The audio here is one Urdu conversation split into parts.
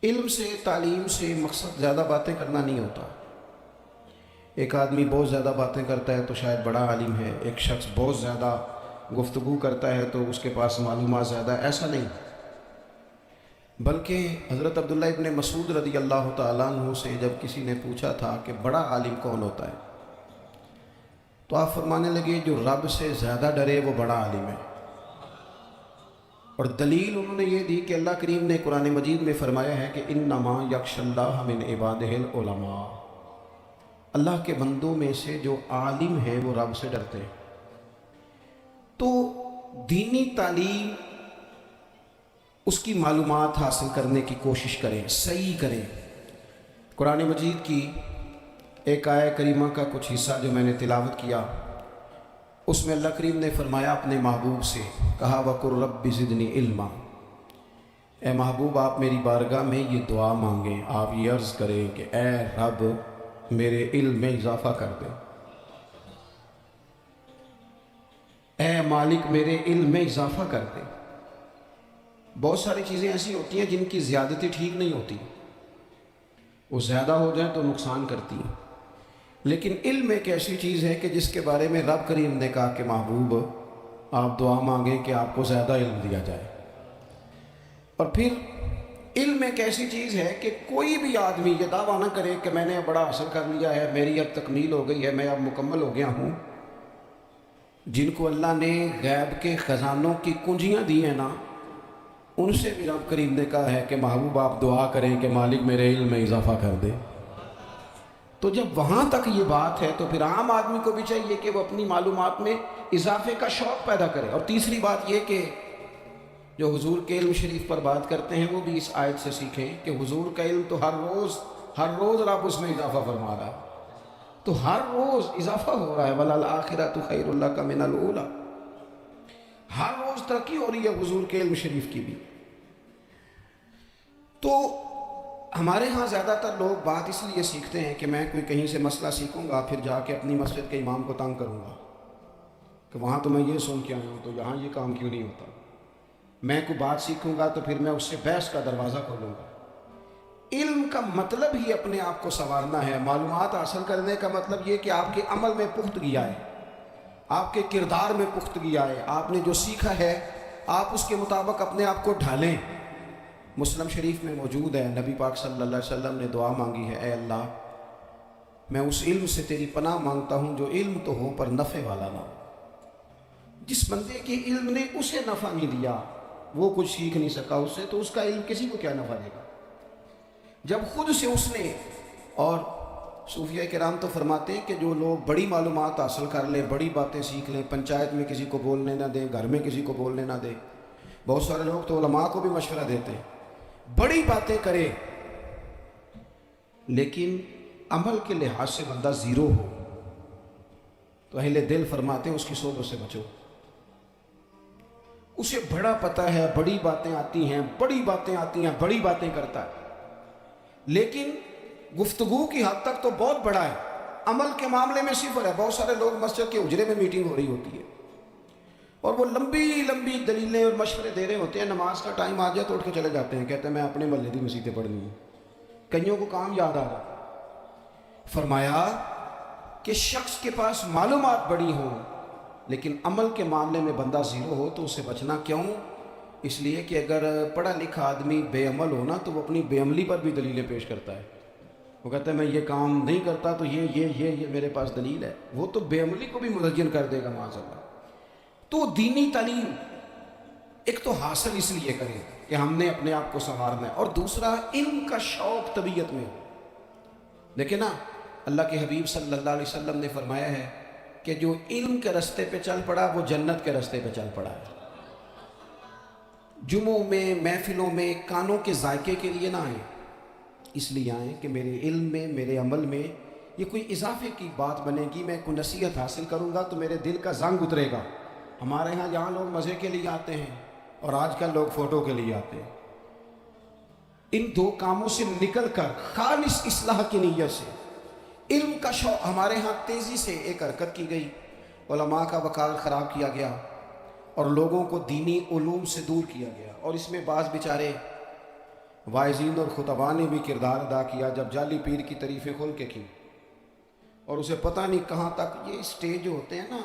علم سے، تعلیم سے مقصد زیادہ باتیں کرنا نہیں ہوتا۔ ایک آدمی بہت زیادہ باتیں کرتا ہے تو شاید بڑا عالم ہے، ایک شخص بہت زیادہ گفتگو کرتا ہے تو اس کے پاس معلومات زیادہ ہے، ایسا نہیں۔ بلکہ حضرت عبداللہ ابن مسعود رضی اللہ تعالیٰ عنہ سے جب کسی نے پوچھا تھا کہ بڑا عالم کون ہوتا ہے، تو آپ فرمانے لگے جو رب سے زیادہ ڈرے وہ بڑا عالم ہے۔ اور دلیل انہوں نے یہ دی کہ اللہ کریم نے قرآن مجید میں فرمایا ہے کہ انما یخشی اللہ من عبادہ العلماء، اللہ کے بندوں میں سے جو عالم ہیں وہ رب سے ڈرتے ہیں۔ تو دینی تعلیم، اس کی معلومات حاصل کرنے کی کوشش کریں، صحیح کریں۔ قرآن مجید کی ایک آیہ کریمہ کا کچھ حصہ جو میں نے تلاوت کیا، اس میں اللہ کریم نے فرمایا اپنے محبوب سے، کہا وَقُلْ رَبِّ زِدْنِی عِلْمًا، اے محبوب آپ میری بارگاہ میں یہ دعا مانگیں، آپ یہ عرض کریں کہ اے رب میرے علم میں اضافہ کر دے، اے مالک میرے علم میں اضافہ کر دے۔ بہت ساری چیزیں ایسی ہوتی ہیں جن کی زیادتی ٹھیک نہیں ہوتی، وہ زیادہ ہو جائیں تو نقصان کرتی ہیں، لیکن علم ایک ایسی چیز ہے کہ جس کے بارے میں رب کریم نے کہا کہ محبوب آپ دعا مانگیں کہ آپ کو زیادہ علم دیا جائے۔ اور پھر علم ایک ایسی چیز ہے کہ کوئی بھی آدمی یہ دعویٰ نہ کرے کہ میں نے بڑا حاصل کر لیا ہے، میری اب تکمیل ہو گئی ہے، میں اب مکمل ہو گیا ہوں۔ جن کو اللہ نے غیب کے خزانوں کی کنجیاں دی ہیں نا، ان سے بھی رب کریم نے کہا ہے کہ محبوب آپ دعا کریں کہ مالک میرے علم میں اضافہ کر دے۔ تو جب وہاں تک یہ بات ہے تو پھر عام آدمی کو بھی چاہیے کہ وہ اپنی معلومات میں اضافے کا شوق پیدا کرے۔ اور تیسری بات یہ کہ جو حضور کے علم شریف پر بات کرتے ہیں وہ بھی اس آیت سے سیکھیں کہ حضور کا علم تو ہر روز رب اس میں اضافہ فرما رہا ہے، تو ہر روز اضافہ ہو رہا ہے۔ وَلَلْآخِرَةُ خَيْرٌ لَكَ مِنَ الْأُولَىٰ، ہر روز ترقی ہو رہی ہے حضور کے علم شریف کی بھی۔ تو ہمارے ہاں زیادہ تر لوگ بات اس لیے سیکھتے ہیں کہ میں کوئی کہیں سے مسئلہ سیکھوں گا پھر جا کے اپنی مسجد کے امام کو تنگ کروں گا کہ وہاں تو میں یہ سن کے آیا ہوں تو یہاں یہ کام کیوں نہیں ہوتا۔ میں کوئی بات سیکھوں گا تو پھر میں اس سے بحث کا دروازہ کھولوں گا۔ علم کا مطلب ہی اپنے آپ کو سنوارنا ہے۔ معلومات حاصل کرنے کا مطلب یہ کہ آپ کے عمل میں پختگی آئے، آپ کے کردار میں پختگی آئے، آپ نے جو سیکھا ہے آپ اس کے مطابق اپنے آپ کو ڈھالیں۔ مسلم شریف میں موجود ہے، نبی پاک صلی اللہ علیہ وسلم نے دعا مانگی ہے، اے اللہ میں اس علم سے تیری پناہ مانگتا ہوں جو علم تو ہو پر نفع والا نہ ہو۔ جس بندے کے علم نے اسے نفع نہیں دیا، وہ کچھ سیکھ نہیں سکا اس سے، تو اس کا علم کسی کو کیا نفع دے گا جب خود سے اس نے۔ اور صوفیہ کرام تو فرماتے ہیں کہ جو لوگ بڑی معلومات حاصل کر لیں، بڑی باتیں سیکھ لیں، پنچایت میں کسی کو بولنے نہ دیں، گھر میں کسی کو بولنے نہ دیں، بہت سارے لوگ تو علماء کو بھی مشورہ دیتے ہیں، بڑی باتیں کرے لیکن عمل کے لحاظ سے بندہ زیرو ہو، تو اہل دل فرماتے ہیں اس کی صحبت سے بچو۔ اسے بڑا پتہ ہے، بڑی باتیں آتی ہیں، بڑی باتیں کرتا ہے، لیکن گفتگو کی حد تک تو بہت بڑا ہے، عمل کے معاملے میں صفر ہے۔ بہت سارے لوگ مسجد کے اجرے میں میٹنگ ہو رہی ہوتی ہے اور وہ لمبی دلیلیں اور مشورے دے رہے ہوتے ہیں، نماز کا ٹائم آ جائے تو اٹھ کے چلے جاتے ہیں، کہتے ہیں میں اپنے محلے کی مسجدیں پڑھنی ہیں۔ کئیوں کو کام یاد آ رہا۔ فرمایا کہ شخص کے پاس معلومات بڑی ہوں لیکن عمل کے معاملے میں بندہ زیرو ہو تو اسے بچنا کیوں؟ اس لیے کہ اگر پڑھا لکھا آدمی بے عمل ہونا تو وہ اپنی بے عملی پر بھی دلیلیں پیش کرتا ہے۔ وہ کہتا ہے میں یہ کام نہیں کرتا تو یہ میرے پاس دلیل ہے، وہ تو بے عملی کو بھی مزین کر دے گا معاذ اللہ۔ تو دینی تعلیم ایک تو حاصل اس لیے کریں کہ ہم نے اپنے آپ کو سنوارنا ہے، اور دوسرا علم کا شوق طبیعت میں ہو۔ دیکھیں نا، اللہ کے حبیب صلی اللہ علیہ وسلم نے فرمایا ہے کہ جو علم کے رستے پہ چل پڑا وہ جنت کے رستے پہ چل پڑا ہے۔ جمعوں میں، محفلوں میں کانوں کے ذائقے کے لیے نہ آئیں، اس لیے آئیں کہ میرے علم میں، میرے عمل میں یہ کوئی اضافے کی بات بنے گی، میں کوئی نصیحت حاصل کروں گا تو میرے دل کا زنگ اترے گا۔ ہمارے ہاں یہاں لوگ مزے کے لیے آتے ہیں اور آج کل لوگ فوٹو کے لیے آتے ہیں۔ ان دو کاموں سے نکل کر خالص اصلاح کی نیت سے علم کا شوق، ہمارے ہاں تیزی سے ایک حرکت کی گئی، علماء کا وقار خراب کیا گیا اور لوگوں کو دینی علوم سے دور کیا گیا، اور اس میں بعض بیچارے واعظین اور خطباء نے بھی کردار ادا کیا جب جعلی پیر کی تعریفیں کھول کے کی، اور اسے پتہ نہیں کہاں تک یہ اسٹیج جو ہوتے ہیں نا،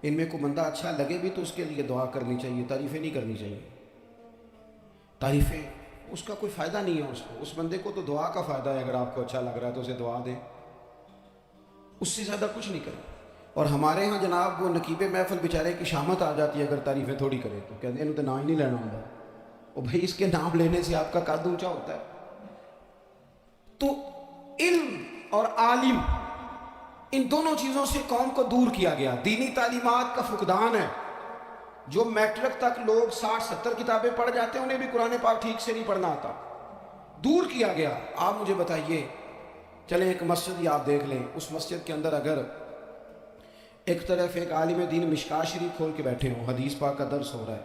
ان میں کوئی بندہ اچھا لگے بھی تو اس کے لیے دعا کرنی چاہیے، تعریفیں نہیں کرنی چاہیے۔ تعریفیں اس کا کوئی فائدہ نہیں ہے، اس بندے کو تو دعا کا فائدہ ہے، اگر آپ کو اچھا لگ رہا ہے تو اسے دعا دیں، اس سے زیادہ کچھ نہیں کریں۔ اور ہمارے ہاں جناب وہ نقیب محفل بیچارے کی شامت آ جاتی ہے اگر تعریفیں تھوڑی کرے تو کہتے ہیں انہوں تو نام ہی نہیں لینا ہوتا، اور بھائی اس کے نام لینے سے آپ کا قد اونچا ہوتا ہے۔ تو علم اور عالم، ان دونوں چیزوں سے قوم کو دور کیا گیا۔ دینی تعلیمات کا فقدان ہے، جو میٹرک تک لوگ 60-70 کتابیں پڑھ جاتے ہیں انہیں بھی قرآن پاک ٹھیک سے نہیں پڑھنا آتا، دور کیا گیا۔ آپ مجھے بتائیے، چلیں ایک مسجد ہی آپ دیکھ لیں، اس مسجد کے اندر اگر ایک طرف ایک عالم دین مشکاہ شریف کھول کے بیٹھے ہوں، حدیث پاک کا درس ہو رہا ہے،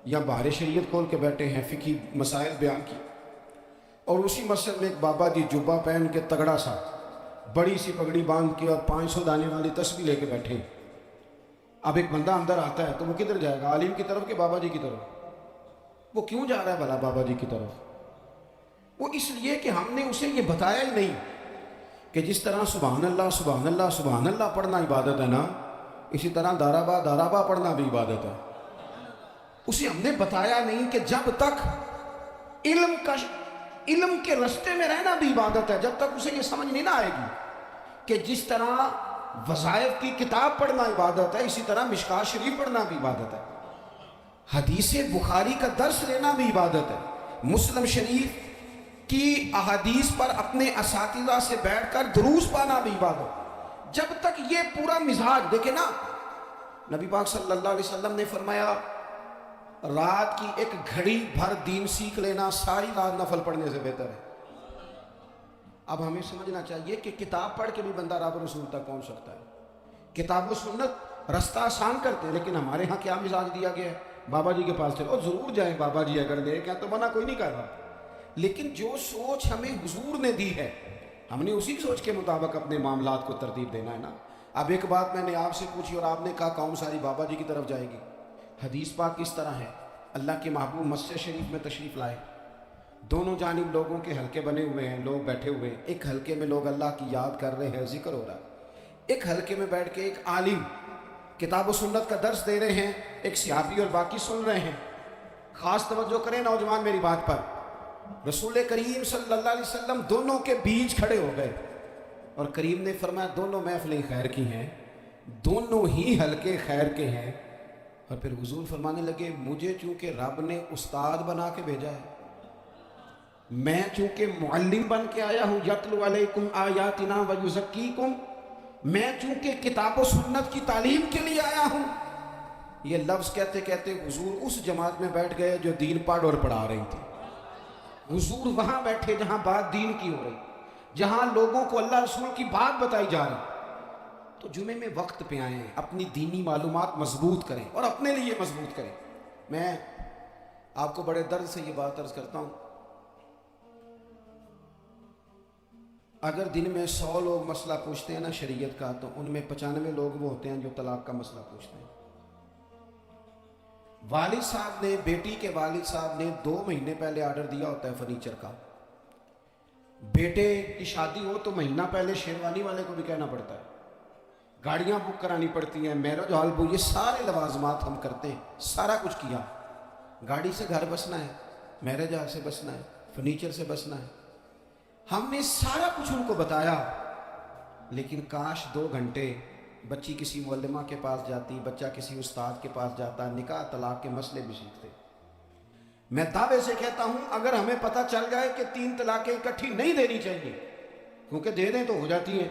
یا بحر شریعت کھول کے بیٹھے ہیں، فقہی مسائل بیان کی، اور اسی مسجد میں ایک بابا جی جبہ پہن کے تگڑا سا بڑی سی پگڑی باندھ کے اور 500 دانے والی تسبیح لے کے بیٹھے ہیں، اب ایک بندہ اندر آتا ہے تو وہ کدھر جائے گا؟ عالم کی طرف کہ بابا جی کی طرف؟ وہ کیوں جا رہا ہے بھلا بابا جی کی طرف؟ وہ اس لیے کہ ہم نے اسے یہ بتایا ہی نہیں کہ جس طرح سبحان اللہ سبحان اللہ سبحان اللہ پڑھنا عبادت ہے نا، اسی طرح دارابا دارابا پڑھنا بھی عبادت ہے۔ اسے ہم نے بتایا نہیں کہ جب تک علم کے رستے میں رہنا بھی عبادت ہے، جب تک اسے یہ سمجھ نہیں نہ آئے گی کہ جس طرح وظائف کی کتاب پڑھنا عبادت ہے اسی طرح مشکاہ شریف پڑھنا بھی عبادت ہے، حدیث بخاری کا درس لینا بھی عبادت ہے، مسلم شریف کی احادیث پر اپنے اساتذہ سے بیٹھ کر دروس پانا بھی عبادت۔ جب تک یہ پورا مزاج دیکھیں نا، نبی پاک صلی اللہ علیہ وسلم نے فرمایا رات کی ایک گھڑی بھر دین سیکھ لینا ساری رات نفل پڑھنے سے بہتر ہے۔ اب ہمیں سمجھنا چاہیے کہ کتاب پڑھ کے بھی بندہ رب رسول تک پہنچ سکتا ہے، کتاب و سنت رستہ آسان کرتے ہیں، لیکن ہمارے ہاں کیا مزاج دیا گیا ہے؟ بابا جی کے پاس چلو، اور ضرور جائیں بابا جی اگر لے کے تو منع کوئی نہیں کر رہا، لیکن جو سوچ ہمیں حضور نے دی ہے ہم نے اسی سوچ کے مطابق اپنے معاملات کو ترتیب دینا ہے نا۔ اب ایک بات میں نے آپ سے پوچھی اور آپ نے کہا قوم ساری بابا جی کی طرف جائے گی۔ حدیث پاک کس طرح ہے؟ اللہ کے محبوب مسجد شریف میں تشریف لائے، دونوں جانب لوگوں کے حلقے بنے ہوئے ہیں، لوگ بیٹھے ہوئے ہیں، ایک حلقے میں لوگ اللہ کی یاد کر رہے ہیں، ذکر ہو رہا ہے، ایک حلقے میں بیٹھ کے ایک عالم کتاب و سنت کا درس دے رہے ہیں، ایک صحابی اور باقی سن رہے ہیں۔ خاص توجہ کریں نوجوان میری بات پر، رسول کریم صلی اللہ علیہ وسلم دونوں کے بیچ کھڑے ہو گئے اور کریم نے فرمایا دونوں محفلیں خیر کی ہیں، دونوں ہی حلقے خیر کے ہیں۔ اور پھر حضور فرمانے لگے مجھے چونکہ رب نے استاد بنا کے بھیجا ہے، میں چونکہ معلم بن کے آیا ہوں، یتلو علیکم آیاتنا ویزکیکم، میں چونکہ کتاب و سنت کی تعلیم کے لیے آیا ہوں۔ یہ لفظ کہتے کہتے حضور اس جماعت میں بیٹھ گئے جو دین پڑھ اور پڑھا رہی تھی۔ حضور وہاں بیٹھے جہاں بات دین کی ہو رہی، جہاں لوگوں کو اللہ رسول کی بات بتائی جا رہی۔ تو جمعے میں وقت پہ آئیں، اپنی دینی معلومات مضبوط کریں اور اپنے لیے مضبوط کریں۔ میں آپ کو بڑے درد سے یہ بات عرض کرتا ہوں، اگر دن میں 100 لوگ مسئلہ پوچھتے ہیں نا شریعت کا، تو ان میں 95 لوگ وہ ہوتے ہیں جو طلاق کا مسئلہ پوچھتے ہیں۔ والد صاحب نے، بیٹی کے والد صاحب نے 2 مہینے پہلے آرڈر دیا ہوتا ہے فرنیچر کا، بیٹے کی شادی ہو تو مہینہ پہلے شیروانی والے کو بھی کہنا پڑتا ہے، گاڑیاں بک کرانی پڑتی ہیں، میرج ہال بک، یہ سارے لوازمات ہم کرتے ہیں، سارا کچھ کیا۔ گاڑی سے گھر بسنا ہے، میرج ہال سے بسنا ہے، فرنیچر سے بسنا ہے، ہم نے سارا کچھ ان کو بتایا، لیکن کاش 2 گھنٹے بچی کسی معلمہ کے پاس جاتی، بچہ کسی استاد کے پاس جاتا، نکاح طلاق کے مسئلے بھی سیکھتے۔ میں دعوے سے کہتا ہوں اگر ہمیں پتہ چل جائے کہ 3 طلاقیں اکٹھی نہیں دینی چاہیے، کیونکہ دے دیں تو ہو جاتی ہیں،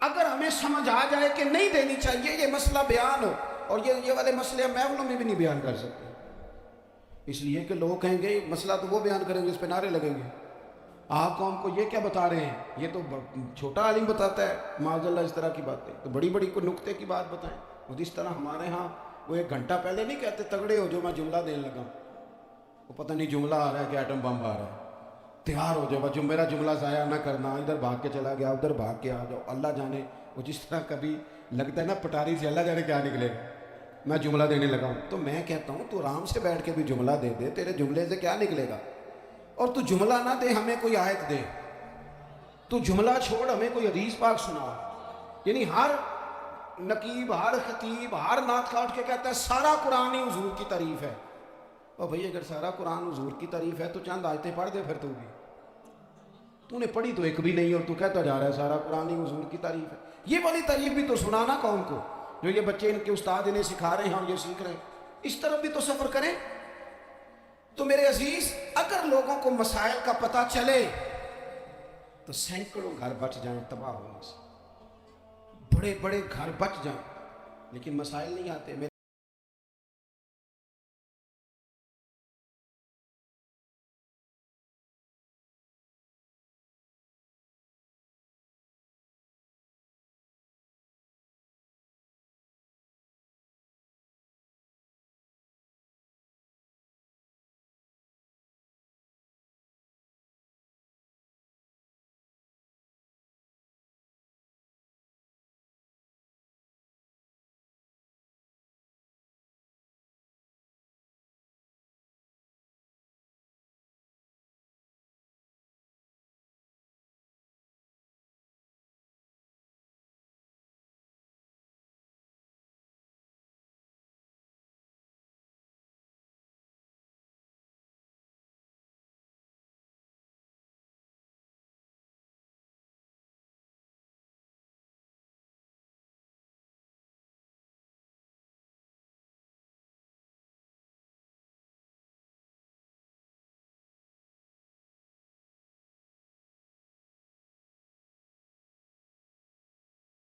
اگر ہمیں سمجھ آ جائے کہ نہیں دینی چاہیے، یہ مسئلہ بیان ہو، اور یہ والے مسئلے ہم محفلوں میں بھی نہیں بیان کر سکتے، اس لیے کہ لوگ کہیں گے مسئلہ تو وہ بیان کریں گے، اس پہ نعرے لگیں گے، آپ قوم کو یہ کیا بتا رہے ہیں، یہ تو چھوٹا عالم بتاتا ہے معاذ اللہ اس طرح کی باتیں، تو بڑی بڑی کوئی نقطے کی بات بتائیں۔ اور جس طرح ہمارے ہاں وہ 1 گھنٹہ پہلے نہیں کہتے تگڑے ہو جو میں جملہ دینے لگا، وہ پتہ نہیں جملہ آ رہا ہے کہ ایٹم بم آ رہا ہے، تیار ہو جاؤ، جو میرا جملہ ضائع نہ کرنا، ادھر بھاگ کے چلا گیا ادھر بھاگ کے آ جاؤ، اللہ جانے وہ جس طرح کبھی لگتا ہے نا پٹاری سے، اللہ جانے کیا نکلے گا، میں جملہ دینے لگا ہوں۔ تو میں کہتا ہوں تو آرام سے بیٹھ کے بھی جملہ دے دے، تیرے جملے سے کیا نکلے گا؟ اور تو جملہ نہ دے ہمیں کوئی آیت دے، تو جملہ چھوڑ ہمیں کوئی حدیث پاک سناؤ۔ یعنی ہر نقیب، ہر خطیب، ہر نعت خواں اٹھ کے کہتا ہے سارا قرآن ہی حضور کی تعریف ہے۔ اور بھئی اگر سارا قرآن حضور کی تعریف ہے تو چند آیتیں پڑھ دے پھر تو بھی، تو نے پڑھی تو ایک بھی نہیں اور تو کہتا جا رہا ہے سارا قرآن ہی حضور کی تعریف ہے۔ یہ والی تعریف بھی تو سنانا قوم کو، جو یہ بچے ان کے استاد انہیں سکھا رہے ہیں اور یہ سیکھ رہے ہیں، اس طرف بھی تو سفر کریں۔ تو میرے عزیز، اگر لوگوں کو مسائل کا پتہ چلے تو سینکڑوں گھر بچ جائیں تباہ ہونے سے، بڑے بڑے گھر بچ جائیں، لیکن مسائل نہیں آتے۔